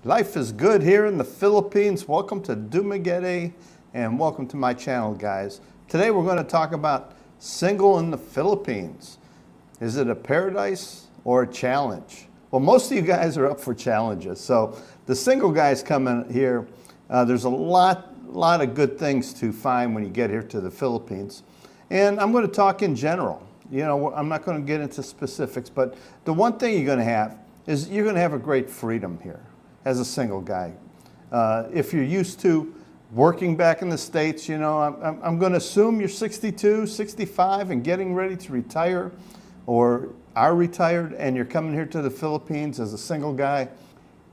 Life is good here in the Philippines. Welcome to DUMAGUETE and welcome to my channel, guys. Today we're going to talk about single in the Philippines. Is it a paradise or a challenge? Well, most of you guys are up for challenges. So the single guys coming here, there's a lot of good things to find when you get here to the Philippines. And I'm going to talk in general. You know, I'm not going to get into specifics, but the one thing you're going to have is you're going to have a great freedom here as a single guy. If you're used to working back in the States, you know, I'm going to assume you're 62, 65 and getting ready to retire or are retired and you're coming here to the Philippines as a single guy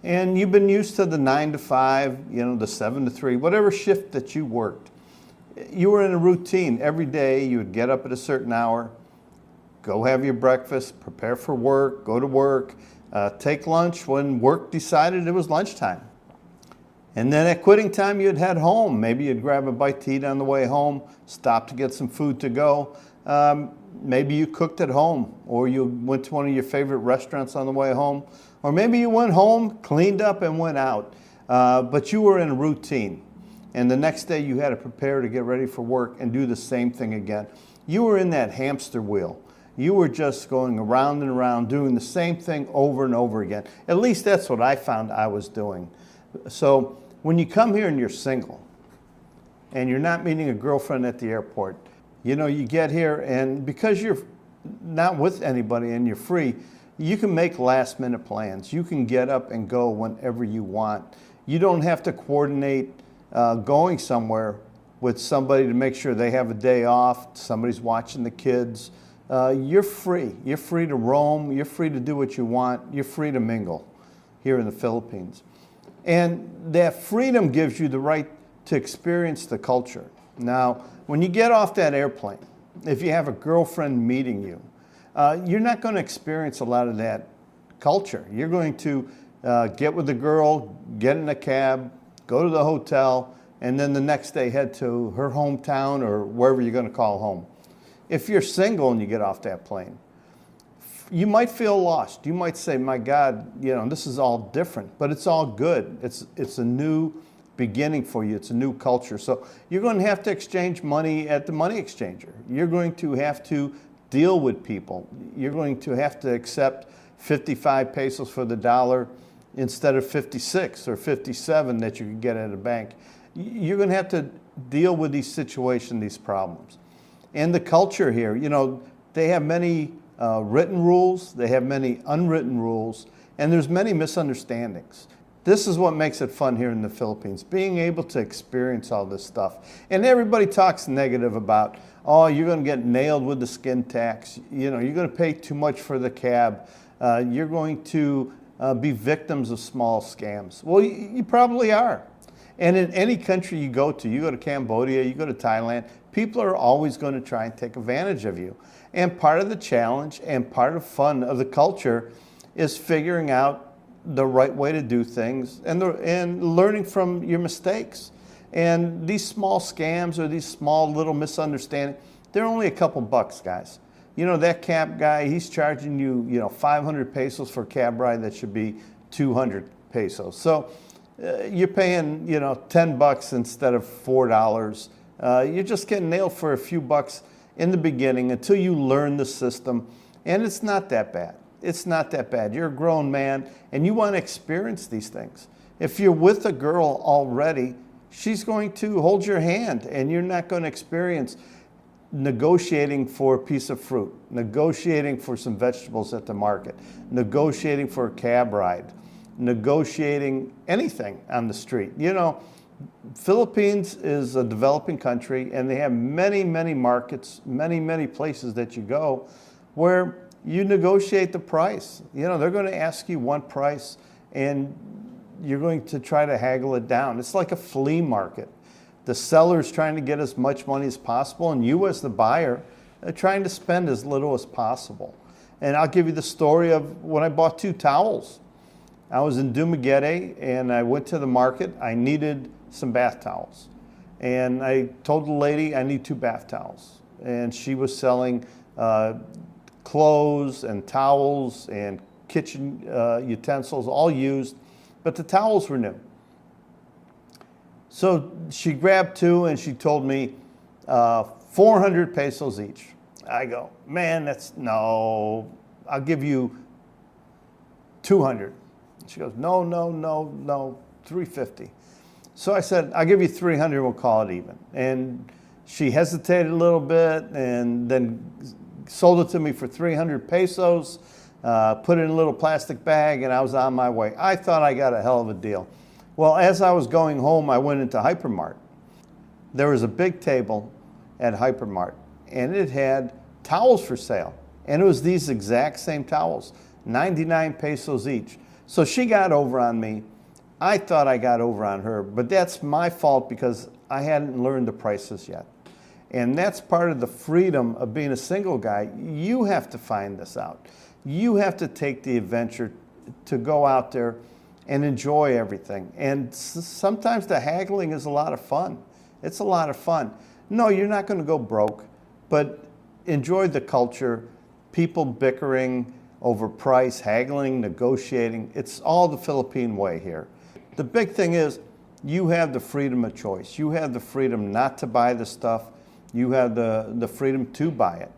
and you've been used to the 9 to 5, you know, the 7 to 3, whatever shift that you worked. You were in a routine. Every day you would get up at a certain hour, go have your breakfast, prepare for work, go to work, take lunch when work decided it was lunchtime. And then at quitting time, you'd head home. Maybe you'd grab a bite to eat on the way home, stop to get some food to go. Maybe you cooked at home, or you went to one of your favorite restaurants on the way home. Or maybe you went home, cleaned up, and went out. But you were in a routine. And the next day, you had to prepare to get ready for work and do the same thing again. You were in that hamster wheel. You were just going around and around doing the same thing over and over again. At least that's what I found I was doing. So when you come here and you're single and you're not meeting a girlfriend at the airport, you know, you get here and because you're not with anybody and you're free, you can make last minute plans. You can get up and go whenever you want. You don't have to coordinate going somewhere with somebody to make sure they have a day off, somebody's watching the kids. You're free. You're free to roam. You're free to do what you want. You're free to mingle here in the Philippines. And that freedom gives you the right to experience the culture. Now, when you get off that airplane, if you have a girlfriend meeting you, you're not going to experience a lot of that culture. You're going to get with the girl, get in a cab, go to the hotel, and then the next day head to her hometown or wherever you're going to call home. If you're single and you get off that plane, you might feel lost. You might say, my God, you know, this is all different, but it's all good. It's a new beginning for you. It's a new culture. So you're going to have to exchange money at the money exchanger. You're going to have to deal with people. You're going to have to accept 55 pesos for the dollar instead of 56 or 57 that you can get at a bank. You're going to have to deal with these situations, these problems. And the culture here, you know, they have many written rules, they have many unwritten rules, and there's many misunderstandings. This is what makes it fun here in the Philippines, being able to experience all this stuff. And everybody talks negative about, oh, you're going to get nailed with the skin tax, you know, you're going to pay too much for the cab, you're going to be victims of small scams. Well, you probably are. And in any country you go to Cambodia, you go to Thailand, people are always going to try and take advantage of you. And part of the challenge and part of fun of the culture is figuring out the right way to do things and learning from your mistakes. And these small scams or these small little misunderstandings, they're only a couple bucks, guys. You know, that cab guy, he's charging you, 500 pesos for a cab ride that should be 200 pesos. So you're paying, 10 bucks instead of $4. You're just getting nailed for a few bucks in the beginning until you learn the system. And it's not that bad. It's not that bad. You're a grown man and you want to experience these things. If you're with a girl already, she's going to hold your hand and you're not going to experience negotiating for a piece of fruit, negotiating for some vegetables at the market, negotiating for a cab ride, negotiating anything on the street. You know, Philippines is a developing country and they have many, many markets, many places that you go where you negotiate the price. You know, they're going to ask you one price and you're going to try to haggle it down. It's like a flea market. The seller's trying to get as much money as possible and you as the buyer are trying to spend as little as possible. And I'll give you the story of when I bought 2 towels. I was in DUMAGUETE and I went to the market. I needed some bath towels. And I told the lady I need 2 bath towels. And she was selling clothes and towels and kitchen utensils, all used. but the towels were new. So she grabbed two and she told me 400 pesos each. I go, man, no, I'll give you 200. She goes, no, 350. So I said, I'll give you 300, we'll call it even. And she hesitated a little bit and then sold it to me for 300 pesos, put it in a little plastic bag, and I was on my way. I thought I got a hell of a deal. Well, as I was going home, I went into Hypermart. There was a big table at Hypermart, and it had towels for sale. And it was these exact same towels, 99 pesos each. So she got over on me. I thought I got over on her, but that's my fault because I hadn't learned the prices yet. And that's part of the freedom of being a single guy. You have to find this out. You have to take the adventure to go out there and enjoy everything. And sometimes the haggling is a lot of fun. It's a lot of fun. No, you're not going to go broke, but enjoy the culture, people bickering over price, haggling, negotiating. It's all the Philippine way here. The big thing is you have the freedom of choice. You have the freedom not to buy the stuff. You have the freedom to buy it.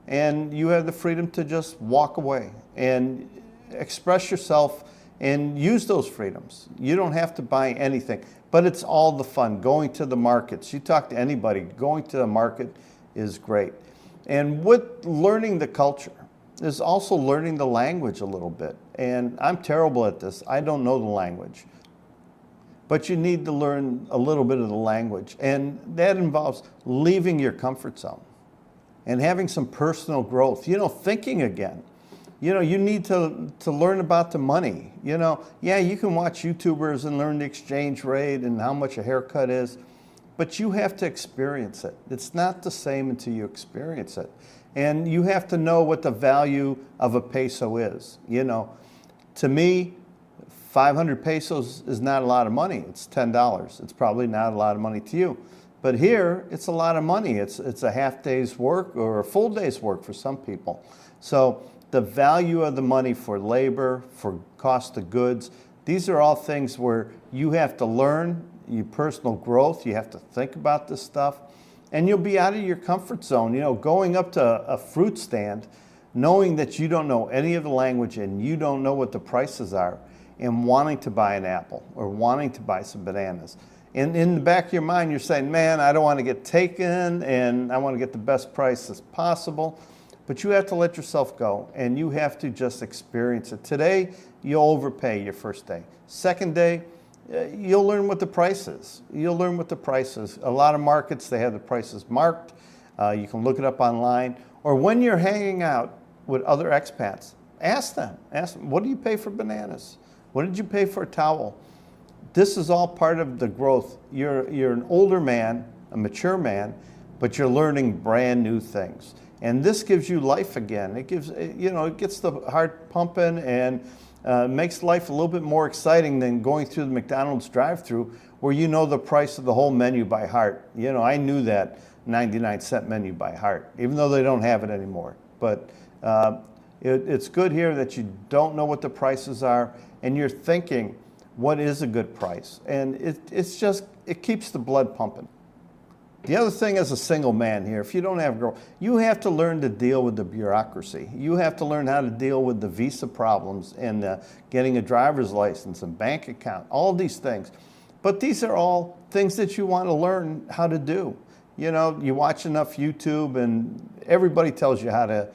And you have the freedom to just walk away and express yourself and use those freedoms. You don't have to buy anything, but it's all the fun. Going to the markets, you talk to anybody, going to the market is great. And with learning the culture is also learning the language a little bit. And I'm terrible at this. I don't know the language. But you need to learn a little bit of the language. And that involves leaving your comfort zone and having some personal growth, thinking again. You need to learn about the money. Yeah, you can watch YouTubers and learn the exchange rate and how much a haircut is, but you have to experience it. It's not the same until you experience it. And you have to know what the value of a peso is. To me, 500 pesos is not a lot of money. It's $10. It's probably not a lot of money to you. But here, it's a lot of money. It's a half day's work or a full day's work for some people. So the value of the money for labor, for cost of goods, these are all things where you have to learn your personal growth. You have to think about this stuff. And you'll be out of your comfort zone. Going up to a fruit stand, knowing that you don't know any of the language and you don't know what the prices are, and wanting to buy an apple or wanting to buy some bananas. And in the back of your mind, you're saying, man, I don't want to get taken and I want to get the best price as possible. But you have to let yourself go and you have to just experience it. Today, you'll overpay your first day. Second day, you'll learn what the price is. You'll learn what the price is. A lot of markets, they have the prices marked. You can look it up online. Or when you're hanging out with other expats, ask them, what do you pay for bananas? What did you pay for a towel? This is all part of the growth. You're an older man, a mature man, but you're learning brand new things. And this gives you life again. It gives, it gets the heart pumping and makes life a little bit more exciting than going through the McDonald's drive-thru where you know the price of the whole menu by heart. I knew that 99-cent menu by heart, even though they don't have it anymore. But it's good here that you don't know what the prices are and you're thinking, what is a good price? And it keeps the blood pumping. The other thing as a single man here, if you don't have a girl, you have to learn to deal with the bureaucracy. You have to learn how to deal with the visa problems and getting a driver's license and bank account, all these things. But these are all things that you want to learn how to do. You watch enough YouTube and everybody tells you how to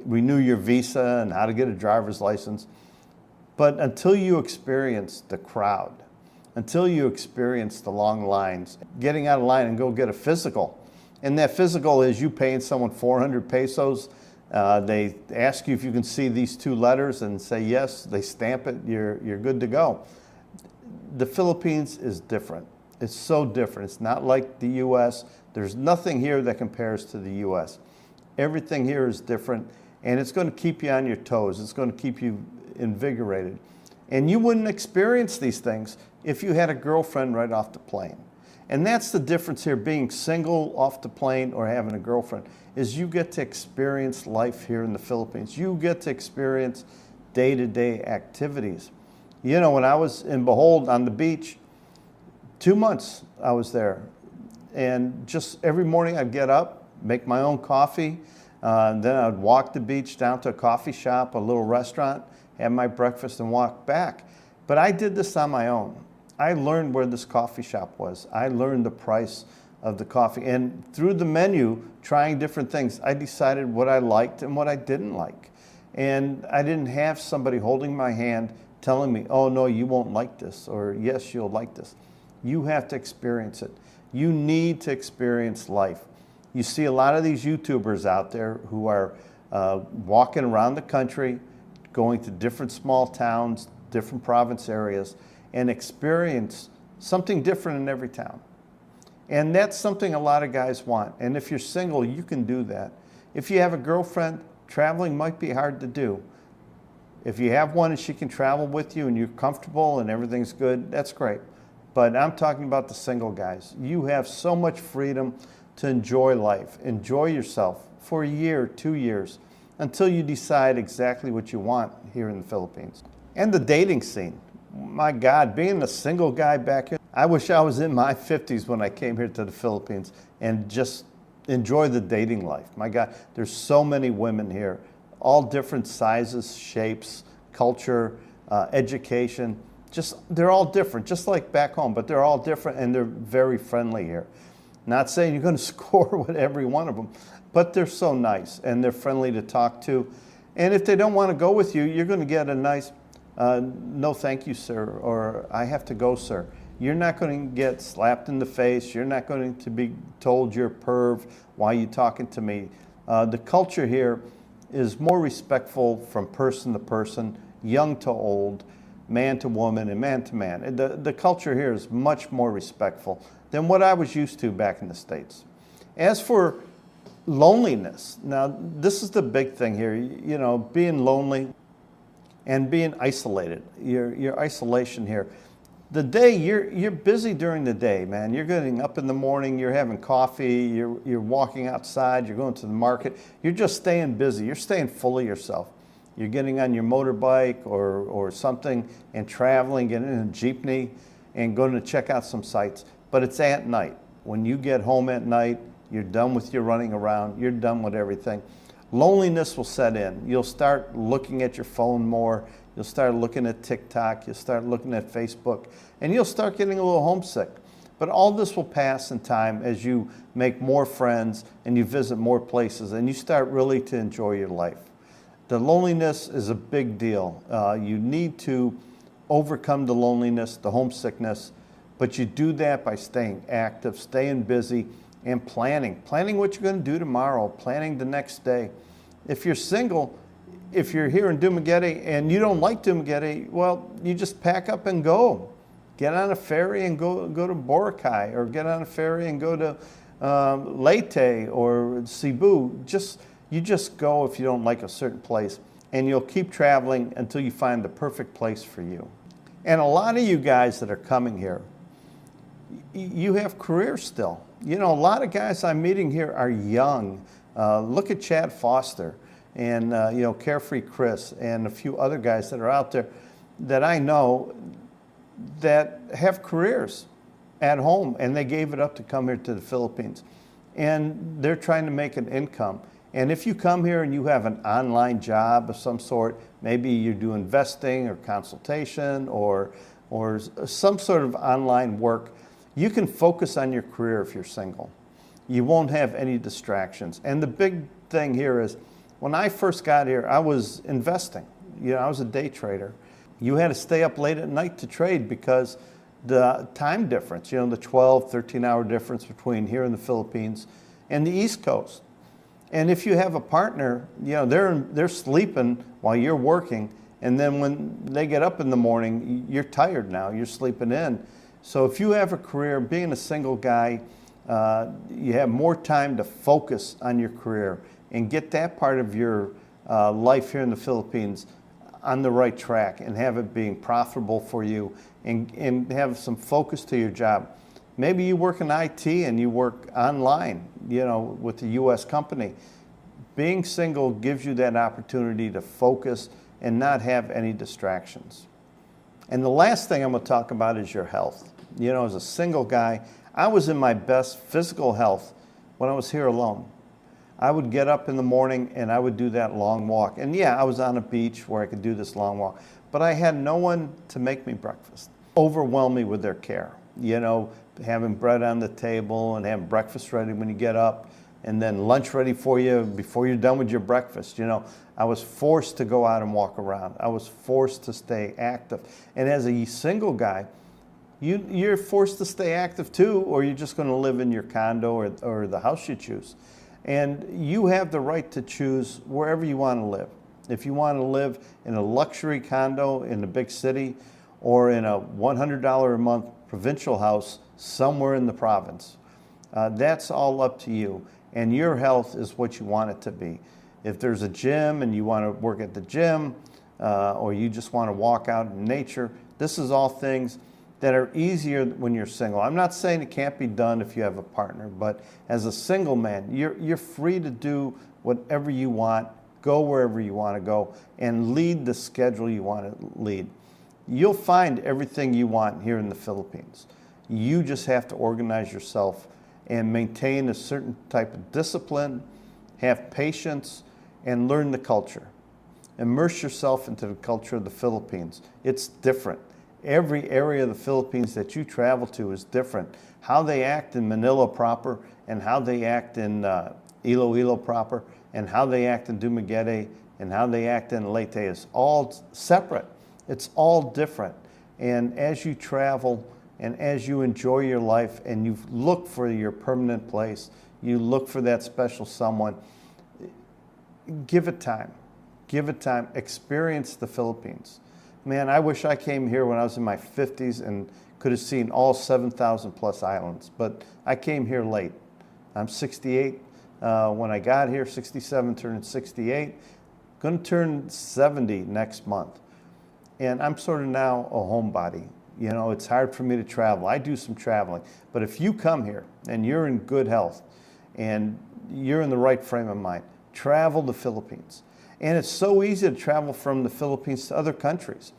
renew your visa and how to get a driver's license. But until you experience the crowd, until you experience the long lines, getting out of line and go get a physical. And that physical is you paying someone 400 pesos. They ask you if you can see these two letters and say yes, they stamp it, you're good to go. The Philippines is different. It's so different. It's not like the US. There's nothing here that compares to the US. Everything here is different and it's going to keep you on your toes. It's going to keep you invigorated. And you wouldn't experience these things if you had a girlfriend right off the plane. And that's the difference here, being single off the plane or having a girlfriend, is you get to experience life here in the Philippines. You get to experience day-to-day activities. You know, when I was in Behold on the beach, 2 months I was there. And just every morning I'd get up, make my own coffee, then I'd walk the beach down to a coffee shop, a little restaurant, have my breakfast and walk back. But I did this on my own. I learned where this coffee shop was. I learned the price of the coffee. And through the menu, trying different things, I decided what I liked and what I didn't like. And I didn't have somebody holding my hand telling me, oh no, you won't like this, or yes, you'll like this. You have to experience it. You need to experience life. You see a lot of these YouTubers out there who are walking around the country, going to different small towns, different province areas, and experience something different in every town. And that's something a lot of guys want. And if you're single, you can do that. If you have a girlfriend, traveling might be hard to do. If you have one and she can travel with you and you're comfortable and everything's good, that's great. But I'm talking about the single guys. You have so much freedom to enjoy life. Enjoy yourself for a year, 2 years, until you decide exactly what you want here in the Philippines. And the dating scene. My God, being a single guy back here, I wish I was in my 50s when I came here to the Philippines and just enjoy the dating life. My God, there's so many women here, all different sizes, shapes, culture, education. They're all different, just like back home, but they're all different and they're very friendly here. Not saying you're going to score with every one of them, but they're so nice and they're friendly to talk to. And if they don't want to go with you, you're going to get a nice, no thank you, sir, or I have to go, sir. You're not going to get slapped in the face. You're not going to be told you're a perv. Why are you talking to me? The culture here is more respectful from person to person, young to old, man to woman, and man to man. The culture here is much more respectful than what I was used to back in the States. As for loneliness, now this is the big thing here, you know, being lonely and being isolated, your isolation here. The day, you're busy during the day, man. You're getting up in the morning, you're having coffee, you're walking outside, you're going to the market. You're just staying busy. You're staying full of yourself. You're getting on your motorbike or something and traveling, getting in a jeepney and going to check out some sites. But it's at night. When you get home at night, you're done with your running around, you're done with everything. Loneliness will set in. You'll start looking at your phone more. You'll start looking at TikTok, you'll start looking at Facebook, and you'll start getting a little homesick. But all this will pass in time as you make more friends and you visit more places and you start really to enjoy your life. The loneliness is a big deal. You need to overcome the loneliness, the homesickness, but you do that by staying active, staying busy, and planning. Planning what you're going to do tomorrow, planning the next day. If you're single, if you're here in Dumaguete and you don't like Dumaguete, well, you just pack up and go. Get on a ferry and go to Boracay, or get on a ferry and go to Leyte or Cebu. You just go if you don't like a certain place, and you'll keep traveling until you find the perfect place for you. And a lot of you guys that are coming here, you have careers still. You know, a lot of guys I'm meeting here are young. Look at Chad Foster and you know, Carefree Chris and a few other guys that are out there that I know that have careers at home, and they gave it up to come here to the Philippines. And they're trying to make an income. And if you come here and you have an online job of some sort, maybe you do investing or consultation or some sort of online work, you can focus on your career if you're single. You won't have any distractions. And the big thing here is, when I first got here, I was investing. You know, I was a day trader. You had to stay up late at night to trade because the time difference, you know, the 12, 13-hour difference between here in the Philippines and the East Coast. And if you have a partner, you know, they're sleeping while you're working, and then when they get up in the morning, you're tired now, you're sleeping in. So if you have a career, being a single guy, you have more time to focus on your career and get that part of your life here in the Philippines on the right track and have it being profitable for you and have some focus to your job. Maybe you work in IT and you work online, you know, with a U.S. company. Being single gives you that opportunity to focus and not have any distractions. And the last thing I'm going to talk about is your health. You know, as a single guy, I was in my best physical health when I was here alone. I would get up in the morning and I would do that long walk. And yeah, I was on a beach where I could do this long walk, but I had no one to make me breakfast, overwhelm me with their care. You know, having bread on the table and having breakfast ready when you get up, and then lunch ready for you before you're done with your breakfast. You know, I was forced to go out and walk around. I was forced to stay active. And as a single guy, you're forced to stay active too, or you're just going to live in your condo or the house you choose. And you have the right to choose wherever you want to live. If you want to live in a luxury condo in a big city, or in a $100 a month provincial house somewhere in the province, that's all up to you. And your health is what you want it to be. If there's a gym and you want to work at the gym, or you just want to walk out in nature, this is all things that are easier when you're single. I'm not saying it can't be done if you have a partner, but as a single man, you're free to do whatever you want, go wherever you want to go, and lead the schedule you want to lead. You'll find everything you want here in the Philippines. You just have to organize yourself and maintain a certain type of discipline, have patience, and learn the culture. Immerse yourself into the culture of the Philippines. It's different. Every area of the Philippines that you travel to is different. How they act in Manila proper, and how they act in Iloilo proper, and how they act in Dumaguete, and how they act in Leyte is all separate. It's all different. And as you travel and as you enjoy your life and you look for your permanent place, you look for that special someone, give it time. Give it time. Experience the Philippines. Man, I wish I came here when I was in my 50s and could have seen all 7,000 plus islands, but I came here late. I'm 68 when I got here, 67, turning 68. Going to turn 70 next month. And I'm sort of now a homebody. You know, it's hard for me to travel. I do some traveling. But if you come here and you're in good health and you're in the right frame of mind, travel the Philippines. And it's so easy to travel from the Philippines to other countries.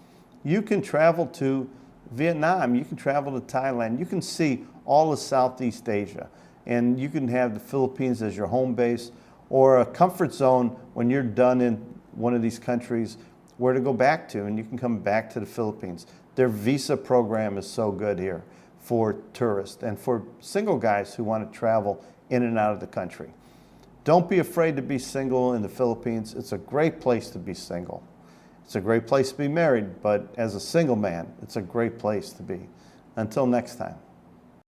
You can travel to Vietnam. You can travel to Thailand. You can see all of Southeast Asia. And you can have the Philippines as your home base or a comfort zone when you're done in one of these countries, where to go back to, and you can come back to the Philippines. Their visa program is so good here for tourists and for single guys who want to travel in and out of the country. Don't be afraid to be single in the Philippines. It's a great place to be single. It's a great place to be married, but as a single man, it's a great place to be. Until next time.